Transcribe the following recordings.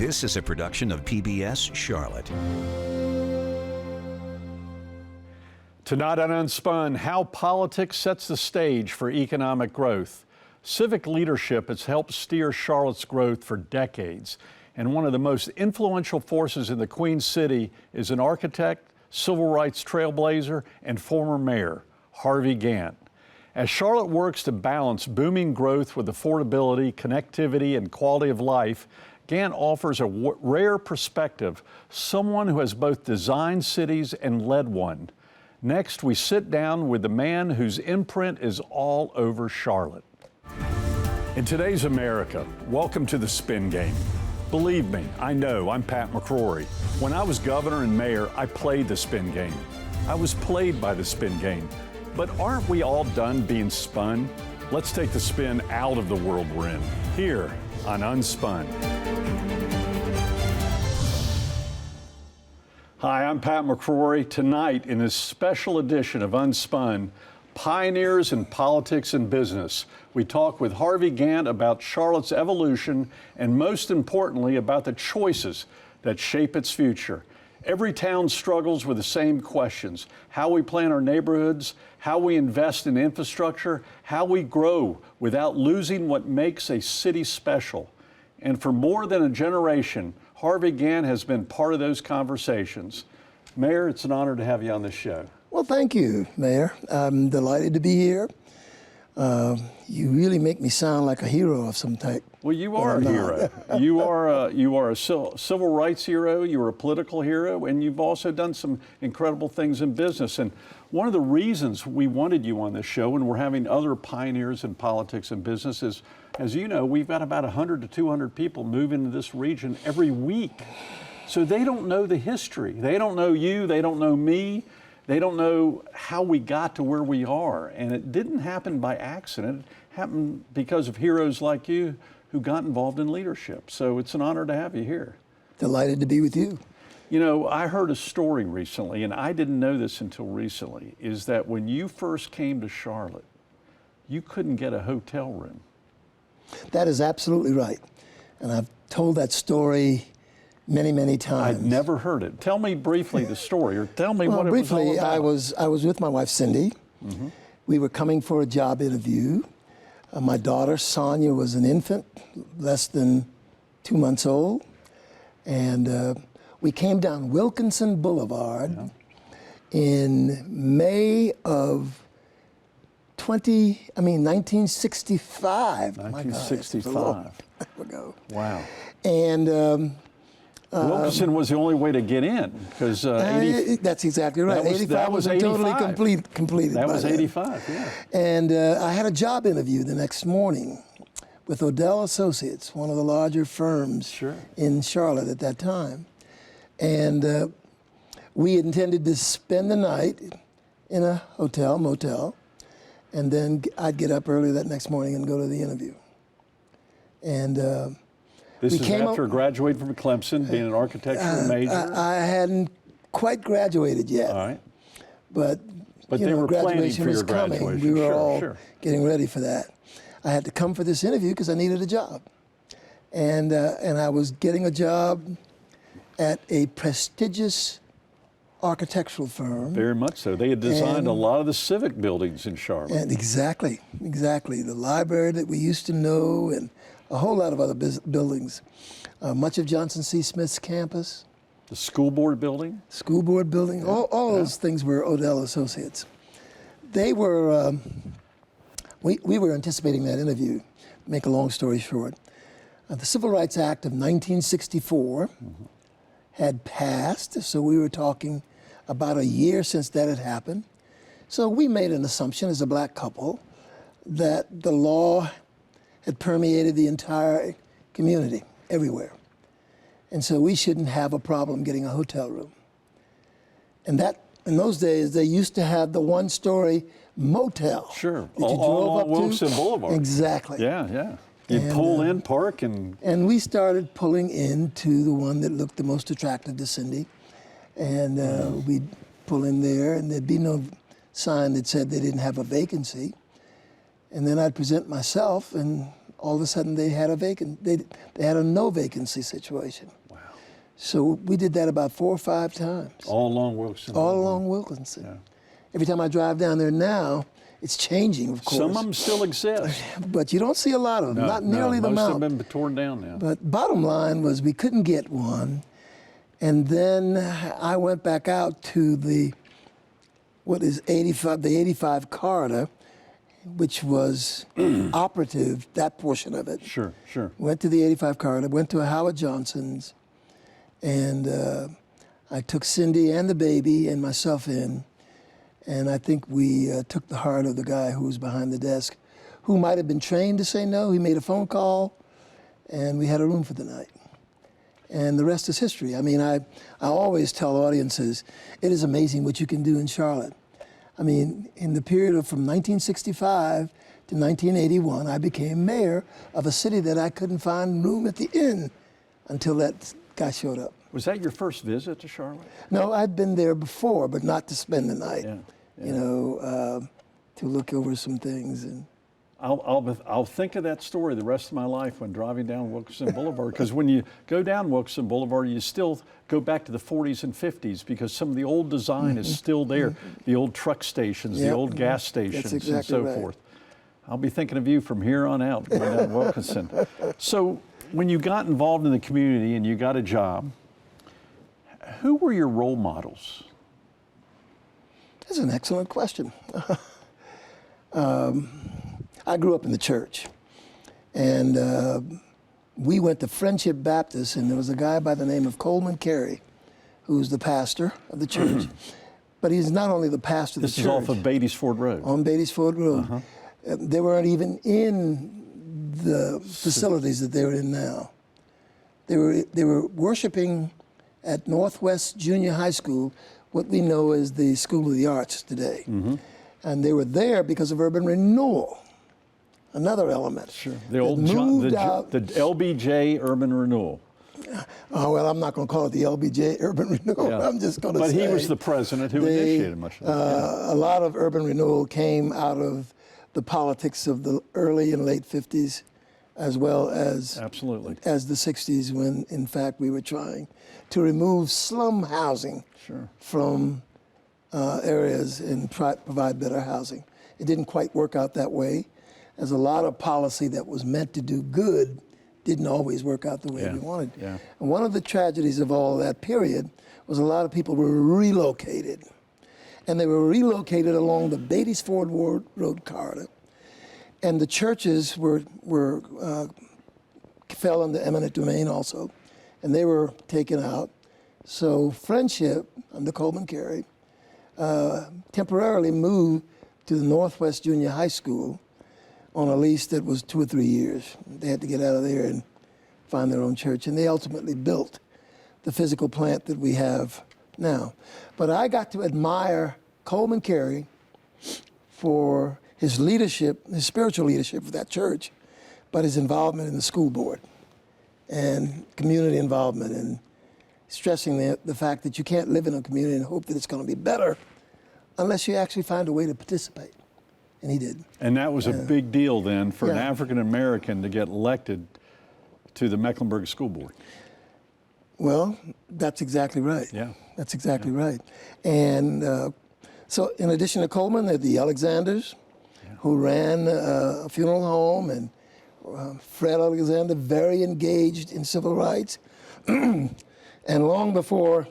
This is a production of PBS Charlotte. Tonight on Unspun, how politics sets the stage for economic growth. Civic leadership has helped steer Charlotte's growth for decades. And one of the most influential forces in the Queen City is an architect, civil rights trailblazer, and former mayor, Harvey Gantt. As Charlotte works to balance booming growth with affordability, connectivity, and quality of life, Gantt offers a rare perspective, someone who has both designed cities and led one. Next, we sit down with the man whose imprint is all over Charlotte. In today's America, welcome to the Spin Game. Believe me, I know, I'm Pat McCrory. When I was governor and mayor, I played the spin game. I was played by the spin game. But aren't we all done being spun? Let's take the spin out of the world we're in, here on Unspun. Hi, I'm Pat McCrory. Tonight, in this special edition of Unspun, Pioneers in Politics and Business, we talk with Harvey Gantt about Charlotte's evolution and, most importantly, about the choices that shape its future. Every town struggles with the same questions: how we plan our neighborhoods, how we invest in infrastructure, how we grow without losing what makes a city special. And for more than a generation, Harvey Gantt has been part of those conversations. Mayor, it's an honor to have you on this show. Well, thank you, Mayor. I'm delighted to be here. You really make me sound like a hero of some type. Well, you are a hero. You are a civil rights hero, you're a political hero, and you've also done some incredible things in business. And one of the reasons we wanted you on this show, and we're having other pioneers in politics and business, is, as you know, we've got about 100 to 200 people move into this region every week. So they don't know the history. They don't know you, they don't know me. They don't know how we got to where we are. And it didn't happen by accident. It happened because of heroes like you who got involved in leadership. So it's an honor to have you here. Delighted to be with you. You know, I heard a story recently, and I didn't know this until recently, is that when you first came to Charlotte, you couldn't get a hotel room. That is absolutely right. And I've told that story many, many times. I'd never heard it. Tell me briefly the story, or tell me what it was all about. I was with my wife, Cindy. Mm-hmm. We were coming for a job interview. My daughter, Sonia, was an infant, less than 2 months old. And we came down Wilkinson Boulevard in May of 1965. 1965. My God, Wow. And Wilkinson was the only way to get in, because that's exactly right. 85 was totally completed. That was 85, yeah. And I had a job interview the next morning with Odell Associates, one of the larger firms in Charlotte at that time. And we intended to spend the night in a motel, and then I'd get up early that next morning and go to the interview. And this is after graduating from Clemson, being an architecture major? I hadn't quite graduated yet. All right. But they were planning for your coming. graduation. We were all getting ready for that. I had to come for this interview because I needed a job. And I was getting a job at a prestigious architectural firm. Very much so. They had designed a lot of the civic buildings in Charlotte. And exactly. The library that we used to know, and a whole lot of other buildings. Much of Johnson C. Smith's campus. The school board building? School board building. All those things were Odell Associates. They were, we were anticipating that interview. Make a long story short. The Civil Rights Act of 1964 had passed, so we were talking about a year since that had happened. So we made an assumption as a black couple that the law had permeated the entire community, everywhere. And so we shouldn't have a problem getting a hotel room. And that, in those days, they used to have the one-story motel. Sure, all on Wilkinson Boulevard. Exactly. Yeah. You'd pull in, park, and we started pulling into the one that looked the most attractive to Cindy. And we'd pull in there, and there'd be no sign that said they didn't have a vacancy. And then I'd present myself, and all of a sudden they had they had a no vacancy situation. Wow. So we did that about 4 or 5 times. All along Wilkinson. All along Wilkinson. Yeah. Every time I drive down there now, it's changing, of course. Some of them still exist. But you don't see a lot of them, not nearly the most amount. have been torn down now. But bottom line was we couldn't get one. And then I went back out to the 85 corridor, which was operative, that portion of it. Sure, sure. Went to the 85 corridor, went to a Howard Johnson's, and I took Cindy and the baby and myself in. And I think we took the heart of the guy who was behind the desk, who might have been trained to say no. He made a phone call, and we had a room for the night. And the rest is history. I mean, I always tell audiences, it is amazing what you can do in Charlotte. I mean, in the period of from 1965 to 1981, I became mayor of a city that I couldn't find room at the inn until that guy showed up. Was that your first visit to Charlotte? No, I'd been there before, but not to spend the night. Yeah, yeah. You know, to look over some things. And I'll think of that story the rest of my life when driving down Wilkinson Boulevard, because when you go down Wilkinson Boulevard, you still go back to the 40s and 50s because some of the old design is still there, the old truck stations, the Yep. old gas stations, That's exactly and so right. forth. I'll be thinking of you from here on out going down Wilkinson. So when you got involved in the community and you got a job, who were your role models? that's an excellent question. I grew up in the church, and we went to Friendship Baptist, and there was a guy by the name of Coleman Carey, who's the pastor of the church. But he's not only the pastor of the This church. is off of Beatty's Ford Road. On Beatty's Ford Road. They weren't even in the facilities that they're in now. They were worshiping at Northwest Junior High School, what we know as the School of the Arts today. And they were there because of urban renewal, another element. Sure. The that old moved out. the LBJ Urban Renewal. Oh, well, I'm not going to call it the LBJ Urban Renewal. Yeah. I'm just going to But say. he was the president who initiated much of that. A lot of urban renewal came out of the politics of the early and late 50s, as well as Absolutely. as the 60s, when in fact we were trying to remove slum housing Sure. from areas and provide better housing. It didn't quite work out that way, as a lot of policy that was meant to do good didn't always work out the way Yeah, we wanted. yeah. And one of the tragedies of all that period was a lot of people were relocated. And they were relocated along the Beatty's Ford Road corridor. And the churches fell into eminent domain also, and they were taken out. So Friendship, under Coleman Carey, temporarily moved to the Northwest Junior High School on a lease that was 2 or 3 years. They had to get out of there and find their own church, and they ultimately built the physical plant that we have now. But I got to admire Coleman Carey for his leadership, his spiritual leadership of that church, but his involvement in the school board and community involvement, and stressing the fact that you can't live in a community and hope that it's going to be better unless you actually find a way to participate. And he did. And that was a big deal then for an Yeah. African American to get elected to the Mecklenburg School Board. Well, that's exactly right. Yeah. That's exactly right. And so in addition to Coleman, there are the Alexanders, who ran a funeral home, and Fred Alexander, very engaged in civil rights. And long before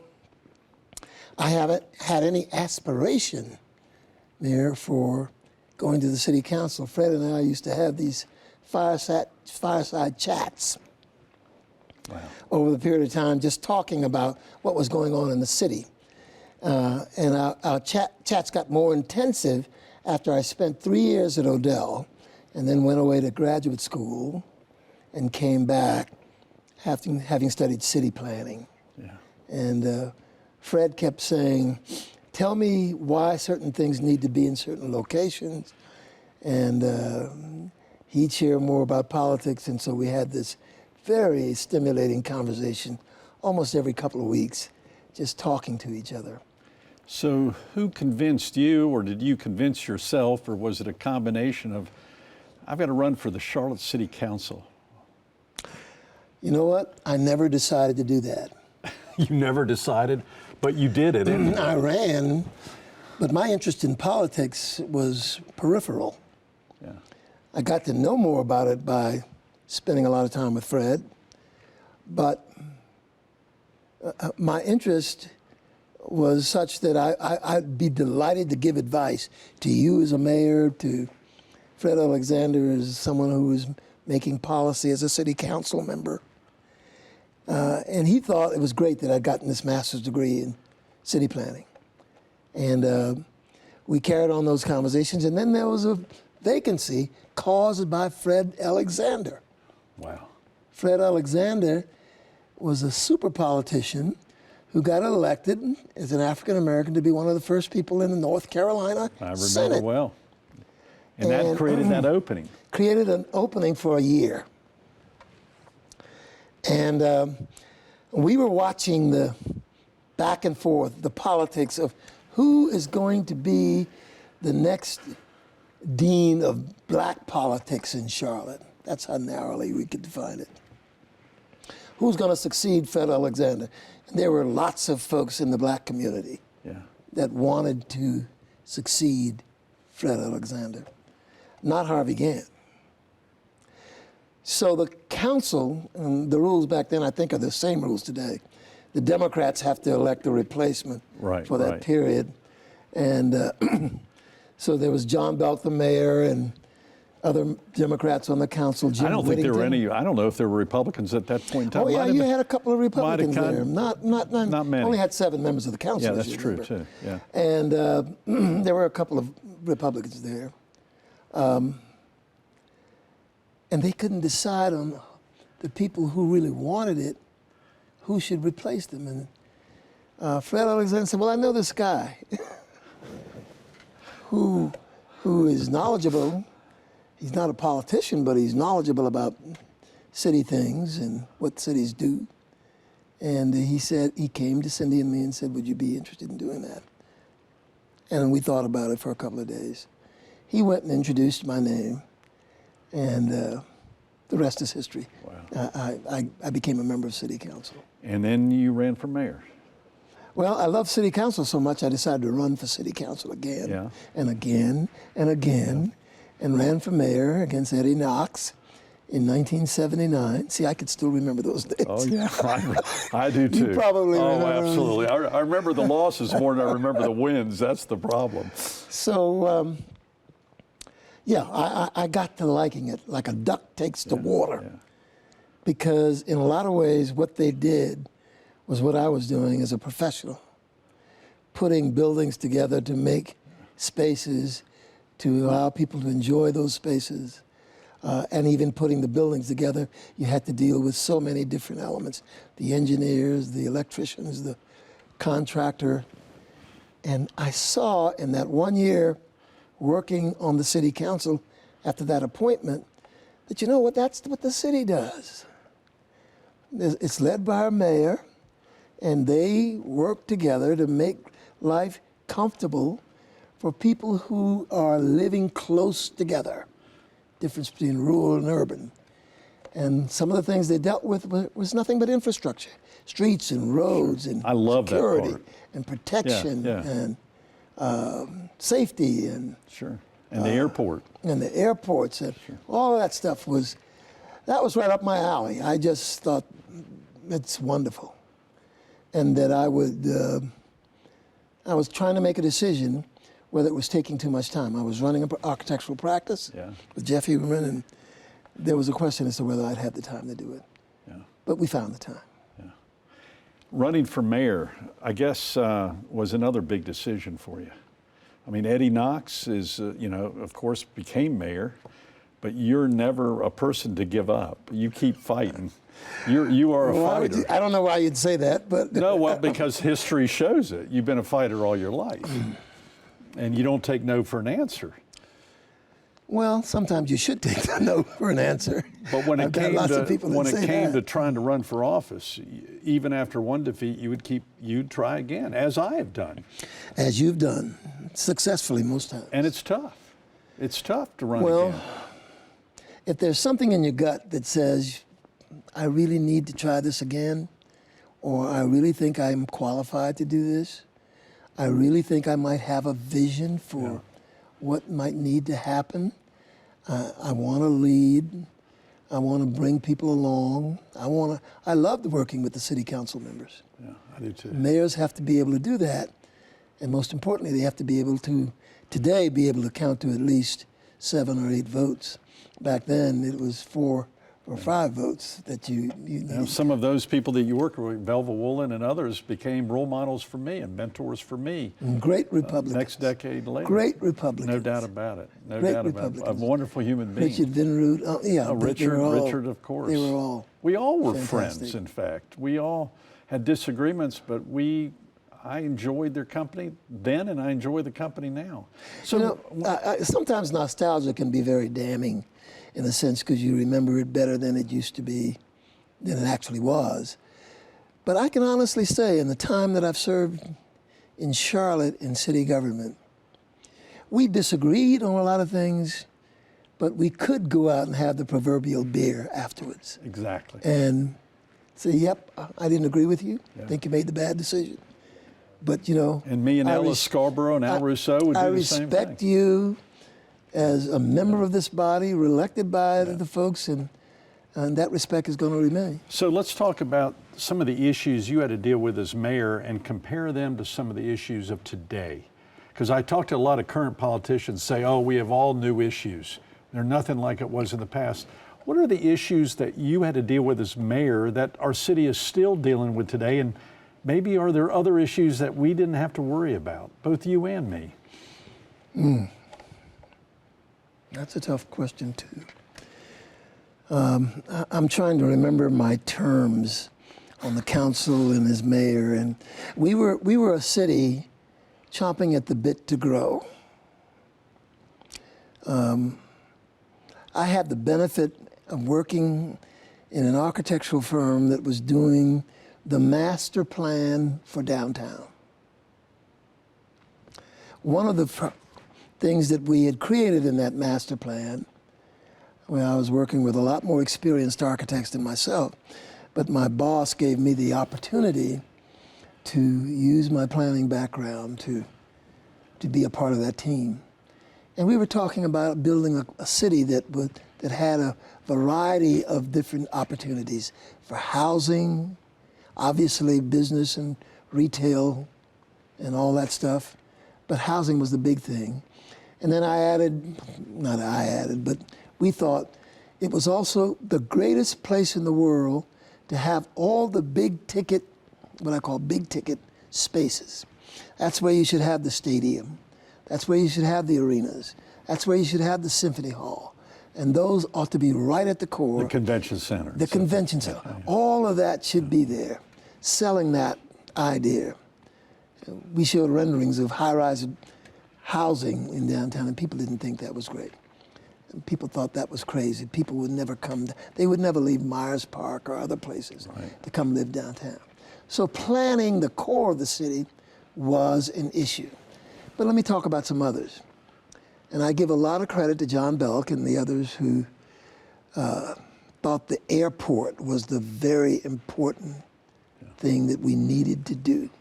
I haven't had any aspiration there for going to the city council, Fred and I used to have these fireside chats over the period of time, just talking about what was going on in the city. And our chats got more intensive after I spent 3 years at Odell, and then went away to graduate school and came back having studied city planning. Yeah. And Fred kept saying, tell me why certain things need to be in certain locations. And he'd share more about politics, and so we had this very stimulating conversation almost every couple of weeks, just talking to each other. So who convinced you, or did you convince yourself, or was it a combination of, I've got to run for the Charlotte City Council. You know what? I never decided to do that. You never decided, but you did it anyway. I ran, but my interest in politics was peripheral. Yeah. I got to know more about it by spending a lot of time with Fred, but my interest was such that I'd be delighted to give advice to you as a mayor, to Fred Alexander as someone who was making policy as a city council member. And he thought it was great that I'd gotten this master's degree in city planning. And we carried on those conversations, and then there was a vacancy caused by Fred Alexander. Wow. Fred Alexander was a super politician who got elected as an African American to be one of the first people in the North Carolina I remember Senate. well. And that created that opening. Created an opening for a year. And we were watching the back and forth, the politics of who is going to be the next dean of black politics in Charlotte. That's how narrowly we could define it. Who's going to succeed Fred Alexander? And there were lots of folks in the black community that wanted to succeed Fred Alexander, not Harvey Gantt. So the council, and the rules back then I think are the same rules today. The Democrats have to elect a replacement for that period. And so there was John Belk, the mayor, and other Democrats on the council. Jim I don't think there were Whittington. any, I don't know if there were Republicans at that point in time. Oh yeah, you had a couple of Republicans Might have there. Not many. Only had 7 members of the council. Yeah, as that's you true remember. too. Yeah. And there were a couple of Republicans there. And they couldn't decide on the people who really wanted it, who should replace them. And Fred Alexander said, well, I know this guy who is knowledgeable. He's not a politician, but he's knowledgeable about city things and what cities do. And he came to Cindy and me and said, would you be interested in doing that? And we thought about it for a couple of days. He went and introduced my name, and the rest is history. Wow. I became a member of city council. And then you ran for mayor. Well, I love city council so much I decided to run for city council again and again and again, and ran for mayor against Eddie Knox in 1979. See, I could still remember those days. Oh yeah, I do too. You probably remember. Oh, absolutely. I remember the losses more than I remember the wins. That's the problem. So, I got to liking it like a duck takes to water. Yeah. Because in a lot of ways, what they did was what I was doing as a professional, putting buildings together to make spaces to allow people to enjoy those spaces. And even putting the buildings together, you had to deal with so many different elements. The engineers, the electricians, the contractor. And I saw in that 1 year working on the city council after that appointment that, you know what, that's what the city does. It's led by our mayor, and they work together to make life comfortable for people who are living close together. Difference between rural and urban. And some of the things they dealt with was nothing but infrastructure. Streets and roads and I love security that part. and protection and safety and And the airport. and the airports and all of that stuff was right up my alley. I just thought it's wonderful. And that I was trying to make a decision whether it was taking too much time. I was running an architectural practice with Jeff Huberman, and there was a question as to whether I'd have the time to do it. Yeah. But we found the time. Yeah. Running for mayor, I guess, was another big decision for you. I mean, Eddie Knox is, of course, became mayor, but you're never a person to give up. You keep fighting. You are a fighter. I don't know why you'd say that, but No, well, because history shows it. You've been a fighter all your life. And you don't take no for an answer. well, sometimes you should take the no for an answer. But when it I've got came lots of people that say to that. trying to run for office, even after one defeat, you'd try again, as I have done. As you've done, successfully most times. And it's tough. It's tough to run Well, again. if there's something in your gut that says, I really need to try this again, or I really think I'm qualified to do this, I really think I might have a vision for what might need to happen, I want to lead, I want to bring people along, I loved working with the city council members. Yeah, I do too. Mayors have to be able to do that, and most importantly, they have to be able to, today, be able to count to at least 7 or 8 votes. Back then, it was 4 or 5 votes that you needed. Some of those people that you work with, Belva Woolen and others, became role models for me and mentors for me. Great Republicans. Next decade later. Great Republicans. No doubt about it. No Great doubt about it. A Republicans. wonderful human being. Richard Vinroot. Oh, yeah. Oh, they were all- Richard, of course. They were all. We all were fantastic. friends, in fact. We all had disagreements, but I enjoyed their company then, and I enjoy the company now. So, Sometimes nostalgia can be very damning in a sense because you remember it better than it used to be, than it actually was. But I can honestly say, in the time that I've served in Charlotte in city government, we disagreed on a lot of things, but we could go out and have the proverbial beer afterwards exactly. and say, yep, I didn't agree with you. I think you made the bad decision. But, And me and Ella Scarborough and Al Rousseau would do the same thing. I respect you as a member of this body, elected by the folks, and that respect is going to remain. So let's talk about some of the issues you had to deal with as mayor and compare them to some of the issues of today. Because I talked to a lot of current politicians say, oh, we have all new issues. They're nothing like it was in the past. What are the issues that you had to deal with as mayor that our city is still dealing with today? And maybe are there other issues that we didn't have to worry about, both you and me? That's a tough question, too. I'm trying to remember my terms on the council and as mayor, and we were a city chomping at the bit to grow. I had the benefit of working in an architectural firm that was doing the master plan for downtown. One of the things that we had created in that master plan, where I was working with a lot more experienced architects than myself, but my boss gave me the opportunity to use my planning background to be a part of that team. And we were talking about building a city that had a variety of different opportunities for housing, obviously business and retail and all that stuff, but housing was the big thing. And then but we thought it was also the greatest place in the world to have all the big ticket, what I call big ticket spaces. That's where you should have the stadium. That's where you should have the arenas. That's where you should have the symphony hall. And those ought to be right at the core. The convention center. The convention center. All of that should be there, selling that idea. We showed renderings of high-rise housing in downtown, and people didn't think that was great. And people thought that was crazy. People would never come, they would never leave Myers Park or other places to come live downtown. So planning the core of the city was an issue. But let me talk about some others. And I give a lot of credit to John Belk and the others who thought the airport was the very important thing that we needed to do.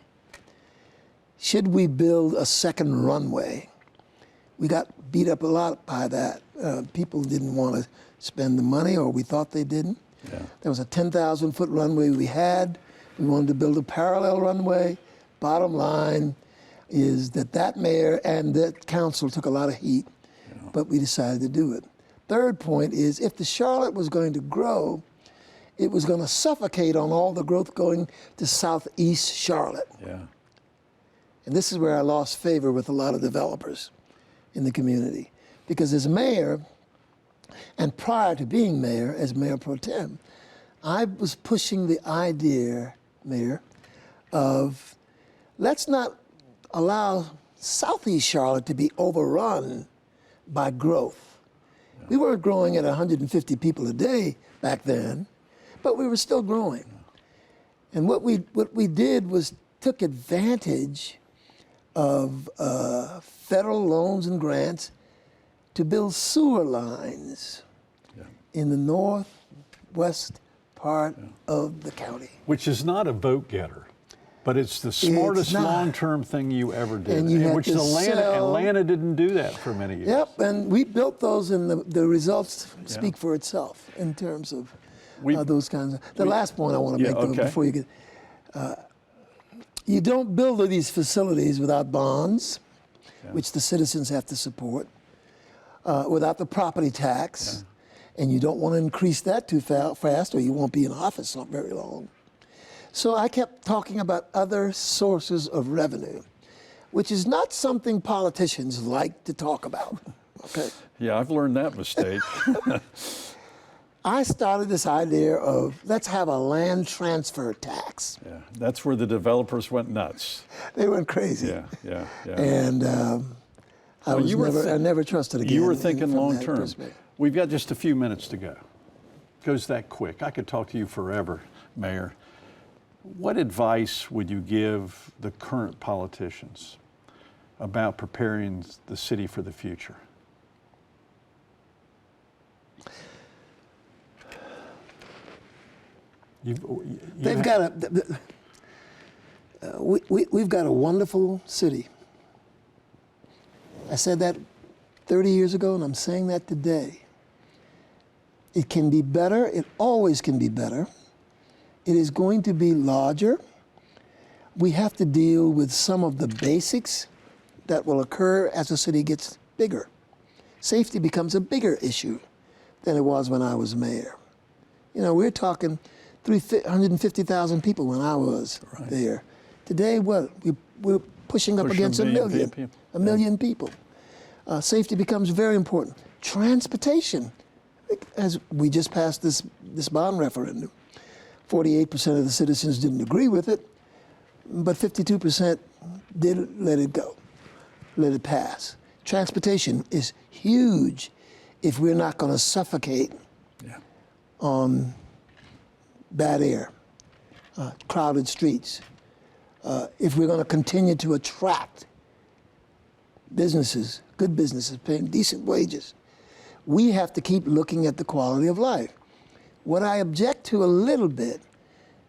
Should we build a second runway? We got beat up a lot by that. People didn't want to spend the money, or we thought they didn't. Yeah. There was a 10,000-foot runway we had. We wanted to build a parallel runway. Bottom line is that mayor and that council took a lot of heat, but we decided to do it. Third point is, if the Charlotte was going to grow, it was going to suffocate on all the growth going to southeast Charlotte. Yeah. And this is where I lost favor with a lot of developers in the community. Because as mayor, and prior to being mayor, as mayor pro tem, I was pushing the idea, Mayor, of let's not allow southeast Charlotte to be overrun by growth. We weren't growing at 150 people a day back then, but we were still growing. And what we did was took advantage of federal loans and grants to build sewer lines in the northwest part of the county. Which is not a vote getter, but it's the smartest not. long-term thing you ever did. And you had which to sell- Atlanta didn't do that for many years. Yep, and we built those, and the results speak for itself in terms of those kinds of. The last point I want to make, though, before you get. You don't build these facilities without bonds, which the citizens have to support, without the property tax, and you don't want to increase that too fast, or you won't be in office not very long. So I kept talking about other sources of revenue, which is not something politicians like to talk about. Okay. Yeah, I've learned that mistake. I started this idea of let's have a land transfer tax. Yeah, that's where the developers went nuts. They went crazy. Yeah. And I never trusted again. You were thinking from long that term. perspective. We've got just a few minutes to go. Goes that quick. I could talk to you forever, Mayor. What advice would you give the current politicians about preparing the city for the future? They've got we've got a wonderful city. I said that 30 years ago, and I'm saying that today. It can be better. It always can be better. It is going to be larger. We have to deal with some of the basics that will occur as the city gets bigger. Safety becomes a bigger issue than it was when I was mayor. You know, we're talking 350,000 people when I was there. Today, what? We're pushing up against a million people. Safety becomes very important. Transportation, as we just passed this bond referendum, 48% of the citizens didn't agree with it, but 52% did let it go, let it pass. Transportation is huge if we're not going to suffocate on bad air, crowded streets. If we're going to continue to attract businesses, good businesses, paying decent wages, we have to keep looking at the quality of life. What I object to a little bit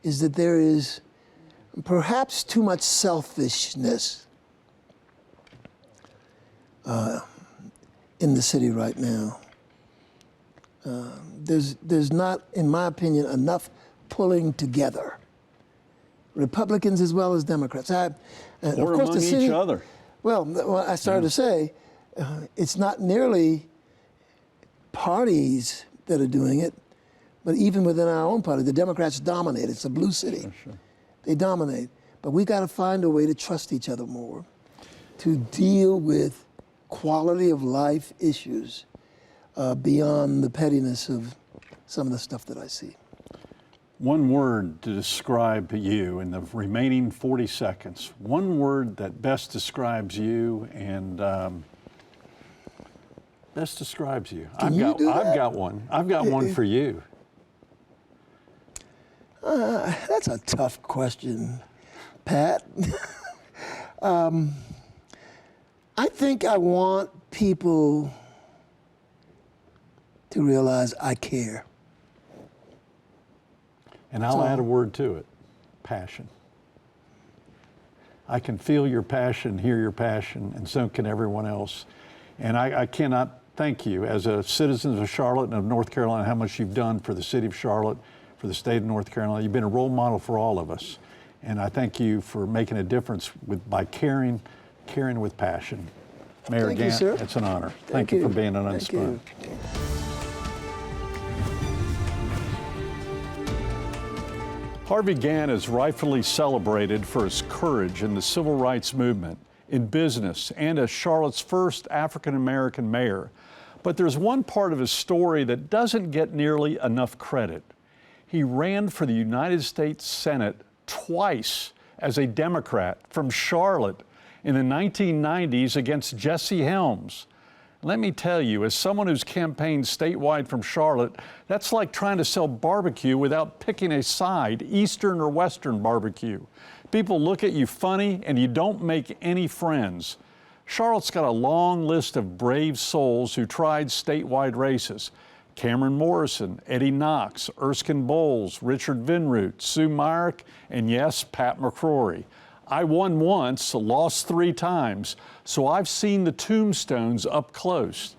is that there is perhaps too much selfishness in the city right now. There's not, in my opinion, enough pulling together. Republicans as well as Democrats. Or among each other. Well, I started to say, it's not nearly parties that are doing it, but even within our own party, the Democrats dominate. It's a blue city. Sure. They dominate. But we got to find a way to trust each other more, to deal with quality of life issues beyond the pettiness of some of the stuff that I see. One word to describe you in the remaining 40 seconds. One word that best describes you and best describes you. I've got one. I've got one for you. That's a tough question, Pat. I think I want people to realize I care. And I'll add a word to it, passion. I can feel your passion, hear your passion, and so can everyone else. And I cannot thank you as a citizen of Charlotte and of North Carolina, how much you've done for the city of Charlotte, for the state of North Carolina. You've been a role model for all of us. And I thank you for making a difference by caring with passion. Mayor Gant, it's an honor. Thank you for being on Unspun. Harvey Gantt is rightfully celebrated for his courage in the civil rights movement, in business, and as Charlotte's first African-American mayor. But there's one part of his story that doesn't get nearly enough credit. He ran for the United States Senate twice as a Democrat from Charlotte in the 1990s against Jesse Helms. Let me tell you, as someone who's campaigned statewide from Charlotte, that's like trying to sell barbecue without picking a side, Eastern or Western barbecue. People look at you funny and you don't make any friends. Charlotte's got a long list of brave souls who tried statewide races. Cameron Morrison, Eddie Knox, Erskine Bowles, Richard Vinroot, Sue Myrick, and yes, Pat McCrory. I won once, lost 3 times, so I've seen the tombstones up close.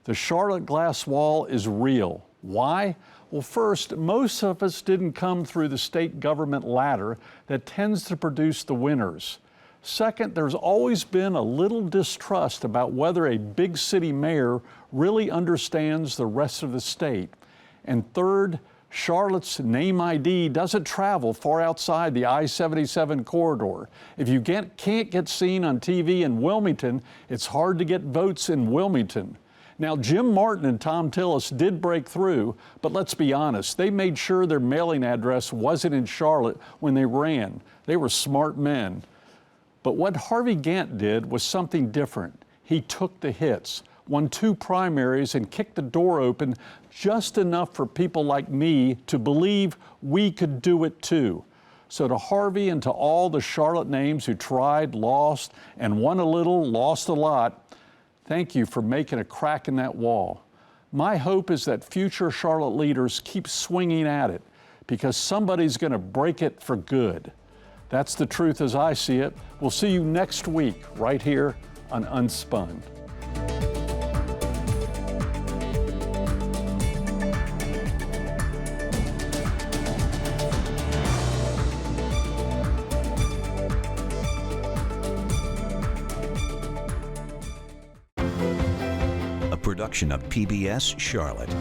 The Charlotte glass wall is real. Why? Well, first, most of us didn't come through the state government ladder that tends to produce the winners. Second, there's always been a little distrust about whether a big city mayor really understands the rest of the state. And third, Charlotte's name ID doesn't travel far outside the I-77 corridor. If you can't get seen on TV in Wilmington, it's hard to get votes in Wilmington. Now, Jim Martin and Tom Tillis did break through, but let's be honest, they made sure their mailing address wasn't in Charlotte when they ran. They were smart men. But what Harvey Gantt did was something different. He took the hits, won 2 primaries, and kicked the door open just enough for people like me to believe we could do it too. So to Harvey and to all the Charlotte names who tried, lost, and won a little, lost a lot, thank you for making a crack in that wall. My hope is that future Charlotte leaders keep swinging at it, because somebody's going to break it for good. That's the truth as I see it. We'll see you next week right here on Unspun. A production of PBS Charlotte.